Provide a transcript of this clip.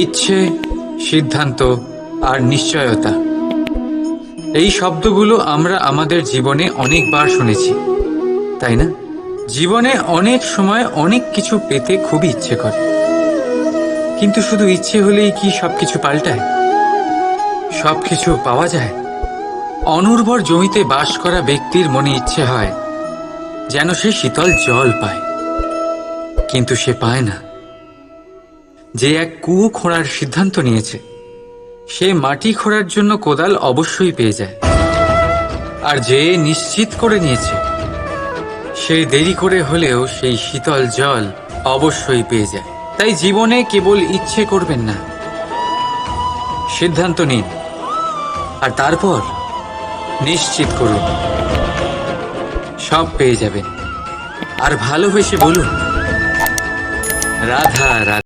ইচ্ছে, সিদ্ধান্ত আর নিশ্চয়তা, এই শব্দগুলো আমরা আমাদের জীবনে অনেকবার শুনেছি, তাই না? জীবনে অনেক সময় অনেক কিছু পেতে খুবই ইচ্ছে করে, কিন্তু শুধু ইচ্ছে হলেই কি সবকিছু পাল্টায়? সবকিছু পাওয়া যায়? অনুর্বর জমিতে বাস করা ব্যক্তির মনে ইচ্ছে হয় যেন সে শীতল জল পায়, কিন্তু সে পায় না। যে এক কুয়ো খোঁড়ার সিদ্ধান্ত নিয়েছে, সে মাটি খোঁড়ার জন্য কোদাল অবশ্যই পেয়ে যায়। আর যে নিশ্চিত করে নিয়েছে, সে দেরি করে হলেও সেই শীতল জল অবশ্যই পেয়ে যায়। তাই জীবনে কেবল ইচ্ছে করবেন না, সিদ্ধান্ত নিন, আর তারপর নিশ্চিত করুন, সব পেয়ে যাবেন। আর ভালোবেসে বলুন, রাধা রাধা।